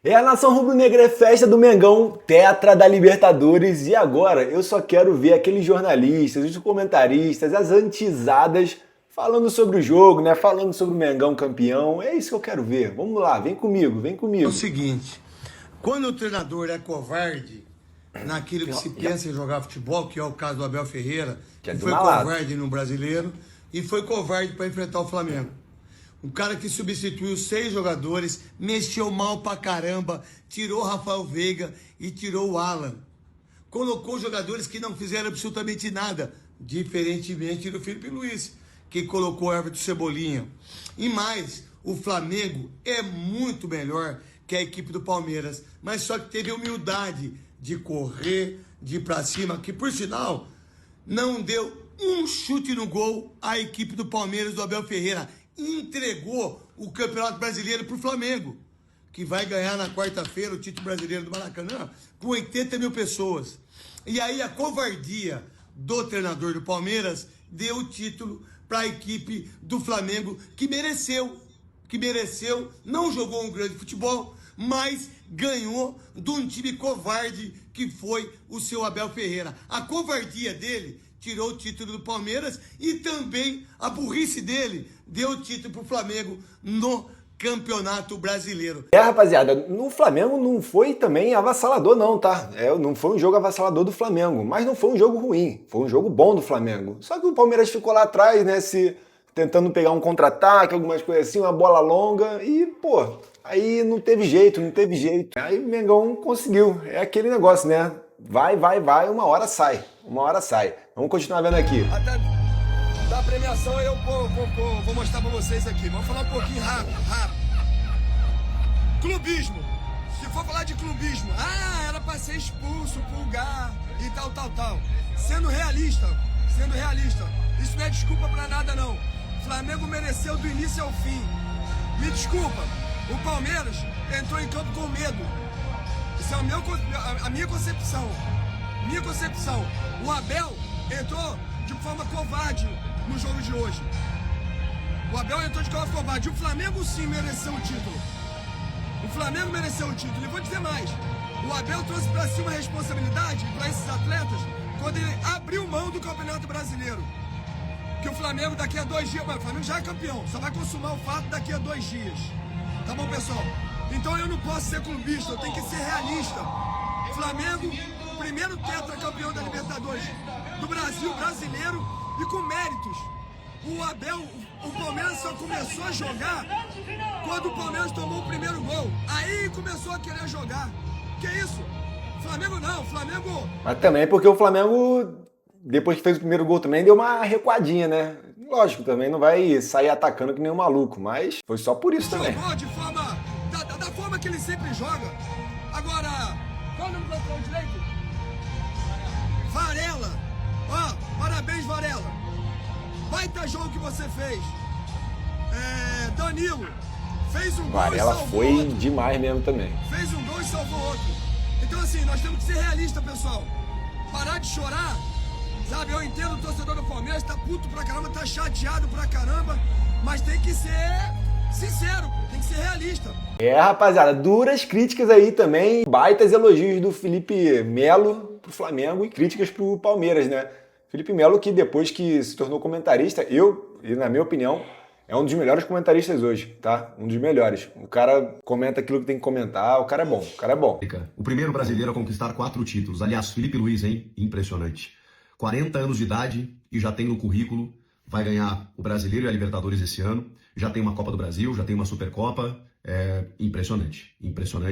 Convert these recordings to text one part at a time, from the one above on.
É, a nação rubro-negra é festa do Mengão, tetra da Libertadores, e agora eu só quero ver aqueles jornalistas, os comentaristas, as antisadas falando sobre o jogo, né? Falando sobre o Mengão campeão. É isso que eu quero ver. Vamos lá, vem comigo, vem É o comigo. seguinte, quando o treinador é covarde naquilo que se pensa em jogar futebol, que é o caso do Abel Ferreira, Que é que do foi malado. covarde no Brasileiro e foi covarde para enfrentar o Flamengo. Um cara que substituiu 6 jogadores, mexeu mal pra caramba, tirou o Rafael Veiga e tirou o Alan. Colocou jogadores que não fizeram absolutamente nada, diferentemente do Felipe Luiz, que colocou o Everton Cebolinha. E mais, o Flamengo é muito melhor que a equipe do Palmeiras, mas só que teve humildade de correr, de ir pra cima, que por sinal não deu um chute no gol à equipe do Palmeiras do Abel Ferreira. Entregou o Campeonato Brasileiro pro Flamengo, que vai ganhar na quarta-feira o título brasileiro do Maracanã com 80 mil pessoas. E aí a covardia do treinador do Palmeiras deu o título para a equipe do Flamengo, que mereceu, não jogou um grande futebol, mas ganhou de um time covarde que foi o seu Abel Ferreira. A covardia dele tirou o título do Palmeiras e também a burrice dele deu o título pro Flamengo no Campeonato Brasileiro. É, rapaziada, no Flamengo não foi também avassalador não, tá? Não foi um jogo avassalador do Flamengo, mas não foi um jogo ruim, foi um jogo bom do Flamengo. Só que o Palmeiras ficou lá atrás, né, tentando pegar um contra-ataque, algumas coisas assim, uma bola longa e, pô, aí não teve jeito, não teve jeito. Aí o Mengão conseguiu, é aquele negócio, né? Vai, uma hora sai, uma hora sai. Vamos continuar vendo aqui. Até da premiação eu vou mostrar pra vocês aqui. Vamos falar um pouquinho rápido. Clubismo. Se for falar de clubismo, era pra ser expulso, pulgar e tal. Sendo realista, isso não é desculpa pra nada não. Flamengo mereceu do início ao fim. Me desculpa, o Palmeiras entrou em campo com medo. Isso é a minha concepção. O Abel entrou de forma covarde no jogo de hoje. O Abel entrou de forma covarde. O Flamengo sim mereceu o título. E vou dizer mais. O Abel trouxe para si uma responsabilidade para esses atletas quando ele abriu mão do Campeonato Brasileiro. Que o Flamengo daqui a 2 dias... O Flamengo já é campeão. Só vai consumar o fato daqui a 2 dias. Tá bom, pessoal? Então eu não posso ser clubista. Eu tenho que ser realista. Flamengo, primeiro tetracampeão da Libertadores do Brasil, brasileiro e com méritos. O Palmeiras só começou a jogar quando o Palmeiras tomou o primeiro gol. Aí começou a querer jogar. Que isso? Flamengo não, Flamengo... Mas também porque o Flamengo, depois que fez o primeiro gol também, deu uma recuadinha, né? Lógico, também não vai sair atacando que nem um maluco, mas foi só por isso também. Jogou de forma... Da forma que ele sempre joga. Agora, qual é o nome do lateral direito? Varela. Parabéns, Varela. Baita jogo que você fez. Danilo fez um gol e Varela salvou foi outro. demais mesmo também. Fez um gol e salvou outro. Então assim, nós temos que ser realistas, pessoal. Parar de chorar. Sabe, eu entendo o torcedor do Palmeiras, tá puto pra caramba, tá chateado pra caramba, mas tem que ser sincero, tem que ser realista. É, rapaziada, duras críticas aí também, baitas elogios do Felipe Melo pro Flamengo e críticas pro Palmeiras, né? Felipe Melo que depois que se tornou comentarista, e na minha opinião, é um dos melhores comentaristas hoje, tá? Um dos melhores. O cara comenta aquilo que tem que comentar, o cara é bom, o cara é bom. O primeiro brasileiro a conquistar 4 títulos. Aliás, Felipe Luiz, hein? Impressionante. 40 anos de idade e já tem no currículo, vai ganhar o Brasileiro e a Libertadores esse ano, já tem uma Copa do Brasil, já tem uma Supercopa, impressionante.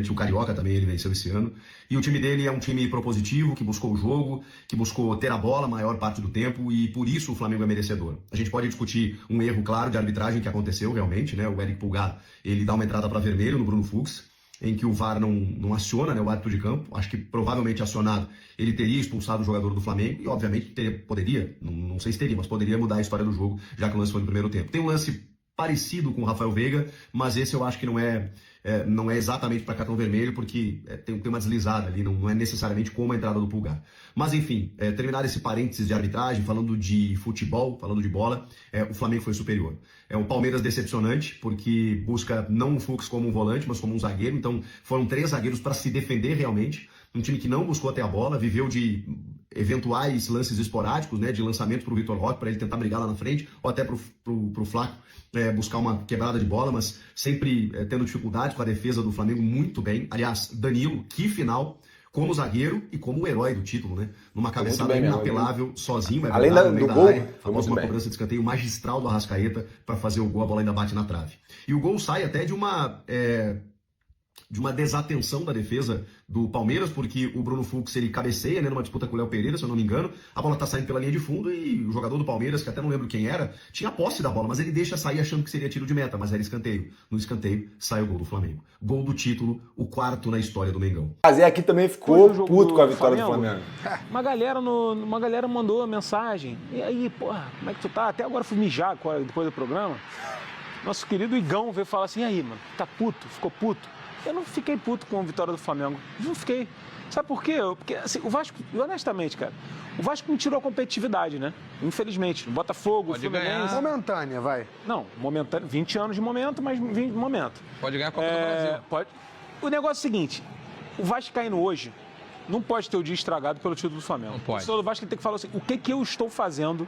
O Carioca também ele venceu esse ano, e o time dele é um time propositivo, que buscou o jogo, que buscou ter a bola a maior parte do tempo, e por isso o Flamengo é merecedor. A gente pode discutir um erro claro de arbitragem que aconteceu realmente, né? O Eric Pulgar, ele dá uma entrada para vermelho no Bruno Fux, em que o VAR não aciona, né, o árbitro de campo. Acho que provavelmente acionado ele teria expulsado o jogador do Flamengo e obviamente poderia, não sei se teria, mas poderia mudar a história do jogo, já que o lance foi no primeiro tempo. Tem um lance parecido com o Rafael Veiga, mas esse eu acho que não é exatamente para cartão vermelho, porque tem uma deslizada ali, não é necessariamente como a entrada do Pulgar. Mas enfim, terminar esse parênteses de arbitragem, falando de futebol, falando de bola, o Flamengo foi superior. O Palmeiras decepcionante, porque busca não o Fux como um volante, mas como um zagueiro, então foram 3 zagueiros para se defender realmente. Um time que não buscou até a bola, viveu de eventuais lances esporádicos, né, de lançamento para o Vitor Roque, para ele tentar brigar lá na frente, ou até para o Flaco buscar uma quebrada de bola, mas sempre tendo dificuldade com a defesa do Flamengo muito bem. Aliás, Danilo, que final, como zagueiro e como herói do título, né? Numa cabeçada inapelável, sozinho, além do gol, após uma cobrança de escanteio magistral do Arrascaeta para fazer o gol, a bola ainda bate na trave. E o gol sai até de uma desatenção da defesa do Palmeiras, porque o Bruno Fux ele cabeceia, né, numa disputa com o Léo Pereira, se eu não me engano, a bola tá saindo pela linha de fundo e o jogador do Palmeiras, que até não lembro quem era, tinha posse da bola, mas ele deixa sair achando que seria tiro de meta, mas era escanteio. No escanteio sai o gol do Flamengo. Gol do título, o 4º na história do Mengão. O Zé aqui também ficou puto com a vitória do Flamengo. Uma galera mandou uma mensagem. E aí, porra, como é que tu tá? Até agora fui mijar depois do programa. Nosso querido Igão veio falar assim, e aí, mano, tá puto? Ficou puto? Eu não fiquei puto com a vitória do Flamengo. Não fiquei. Sabe por quê? Porque assim, o Vasco, honestamente, cara, o Vasco me tirou a competitividade, né? Infelizmente. O Botafogo, o Fluminense... Ganhar. Momentânea, vai. Não, momentânea. 20 anos de momento, mas 20 de momento. Pode ganhar a Copa do Brasil. Pode. O negócio é o seguinte, o Vascaíno hoje não pode ter o dia estragado pelo título do Flamengo. Não pode. O senhor do Vasco tem que falar assim, o que eu estou fazendo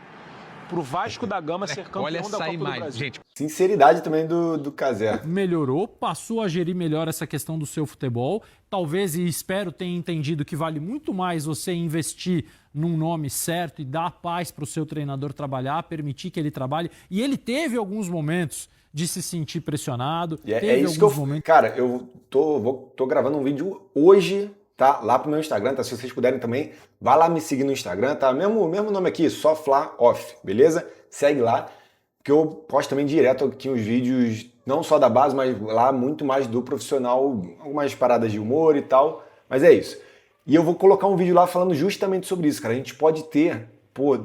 pro Vasco da Gama ser campeão da Copa do Brasil? Gente. Sinceridade também do Cazé. Melhorou, passou a gerir melhor essa questão do seu futebol. Talvez, e espero, tenha entendido que vale muito mais você investir num nome certo e dar paz para o seu treinador trabalhar, permitir que ele trabalhe. E ele teve alguns momentos de se sentir pressionado. É isso que eu... Cara, eu tô gravando um vídeo hoje, tá? Lá pro meu Instagram, tá? Se vocês puderem também, vai lá me seguir no Instagram, tá? Mesmo nome aqui, só Fla Off, beleza? Segue lá, que eu posto também direto aqui os vídeos, não só da base, mas lá muito mais do profissional, algumas paradas de humor e tal, mas é isso. E eu vou colocar um vídeo lá falando justamente sobre isso, cara. A gente pode ter,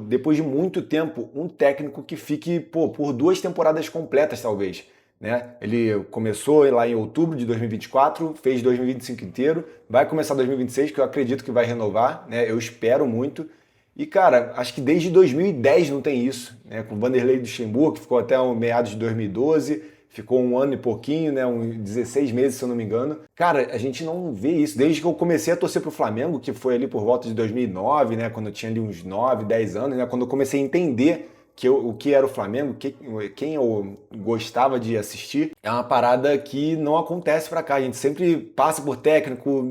depois de muito tempo, um técnico que fique, por 2 temporadas completas, talvez. Né? Ele começou lá em outubro de 2024, fez 2025 inteiro, vai começar 2026, que eu acredito que vai renovar, né? Eu espero muito. E, cara, acho que desde 2010 não tem isso, né? Com o Vanderlei Luxemburgo, que ficou até meados de 2012, ficou 1 ano e pouquinho, né? Uns 16 meses, se eu não me engano. Cara, a gente não vê isso. Desde que eu comecei a torcer pro Flamengo, que foi ali por volta de 2009, né? Quando eu tinha ali uns 9, 10 anos, né? Quando eu comecei a entender o que era o Flamengo, quem eu gostava de assistir, é uma parada que não acontece pra cá. A gente sempre passa por técnico,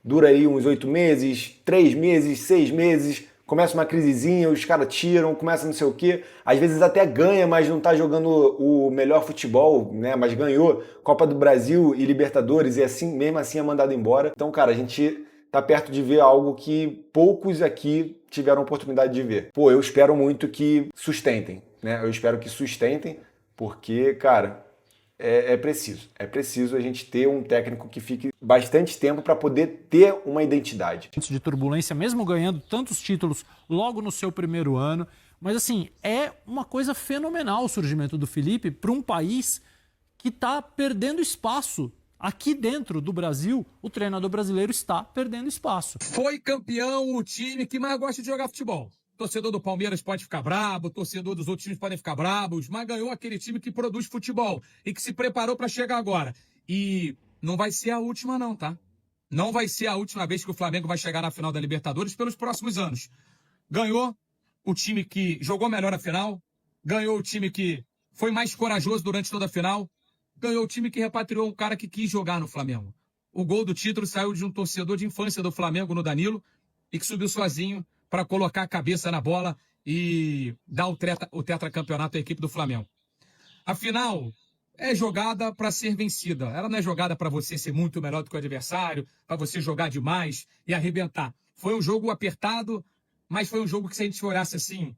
dura aí uns 8 meses, 3 meses, 6 meses, começa uma crisezinha, os caras tiram, começa não sei o quê. Às vezes até ganha, mas não tá jogando o melhor futebol, né? Mas ganhou Copa do Brasil e Libertadores e assim, mesmo assim é mandado embora. Então, cara, a gente tá perto de ver algo que poucos aqui tiveram oportunidade de ver. Eu espero muito que sustentem, né? Eu espero que sustentem, porque, cara, é preciso a gente ter um técnico que fique bastante tempo para poder ter uma identidade. De turbulência, mesmo ganhando tantos títulos logo no seu primeiro ano. Mas, assim, é uma coisa fenomenal o surgimento do Felipe para um país que está perdendo espaço. Aqui dentro do Brasil, o treinador brasileiro está perdendo espaço. Foi campeão o time que mais gosta de jogar futebol. Torcedor do Palmeiras pode ficar brabo, torcedor dos outros times podem ficar brabos, mas ganhou aquele time que produz futebol e que se preparou para chegar agora. E não vai ser a última não, tá? Não vai ser a última vez que o Flamengo vai chegar na final da Libertadores pelos próximos anos. Ganhou o time que jogou melhor a final, ganhou o time que foi mais corajoso durante toda a final, ganhou o time que repatriou um cara que quis jogar no Flamengo. O gol do título saiu de um torcedor de infância do Flamengo, no Danilo, e que subiu sozinho para colocar a cabeça na bola e dar o tetracampeonato à equipe do Flamengo. A final é jogada para ser vencida. Ela não é jogada para você ser muito melhor do que o adversário, para você jogar demais e arrebentar. Foi um jogo apertado, mas foi um jogo que, se a gente olhasse assim,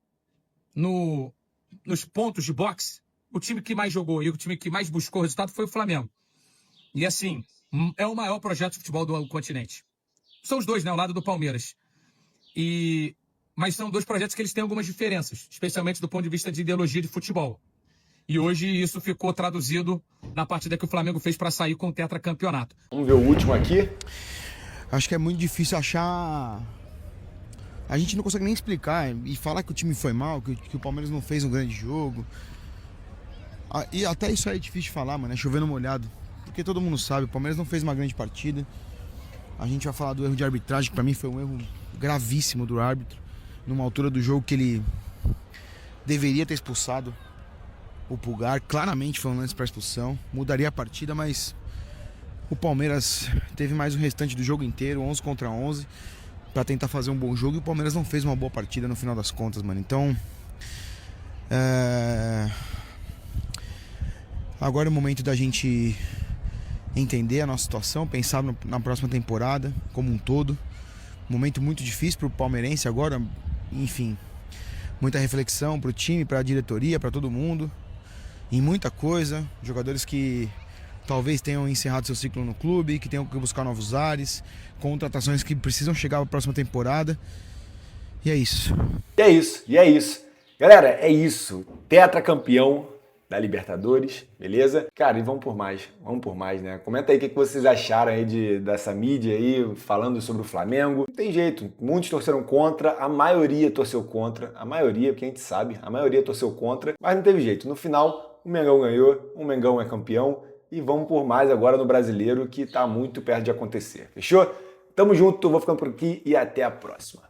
nos pontos de boxe, o time que mais jogou e o time que mais buscou resultado foi o Flamengo. E assim, é o maior projeto de futebol do continente. São os dois, né? Ao lado do Palmeiras. Mas são 2 projetos que eles têm algumas diferenças, especialmente do ponto de vista de ideologia de futebol. E hoje isso ficou traduzido na partida que o Flamengo fez para sair com o tetracampeonato. Vamos ver o último aqui. Acho que é muito difícil achar... A gente não consegue nem explicar e falar que o time foi mal, que o Palmeiras não fez um grande jogo. E até isso aí é difícil de falar, mano, é chovendo molhado. Porque todo mundo sabe, o Palmeiras não fez uma grande partida. A gente vai falar do erro de arbitragem, que pra mim foi um erro gravíssimo do árbitro. Numa altura do jogo que ele deveria ter expulsado o Pulgar. Claramente foi um lance para expulsão. Mudaria a partida, mas o Palmeiras teve mais o restante do jogo inteiro, 11 contra 11, para tentar fazer um bom jogo. E o Palmeiras não fez uma boa partida no final das contas, mano. Então, agora é o momento da gente entender a nossa situação, pensar na próxima temporada como um todo. Momento muito difícil para o palmeirense agora, enfim, muita reflexão para o time, para a diretoria, para todo mundo, em muita coisa. Jogadores que talvez tenham encerrado seu ciclo no clube, que tenham que buscar novos ares, contratações que precisam chegar para a próxima temporada. E é isso. E é isso. Galera, é isso. Tetracampeão da Libertadores, beleza? Cara, e vamos por mais, né? Comenta aí o que vocês acharam aí dessa mídia aí, falando sobre o Flamengo. Não tem jeito, muitos torceram contra, a maioria torceu contra, porque a gente sabe, a maioria torceu contra, mas não teve jeito. No final, o Mengão ganhou, o Mengão é campeão, e vamos por mais agora no Brasileiro, que tá muito perto de acontecer, fechou? Tamo junto, vou ficando por aqui e até a próxima.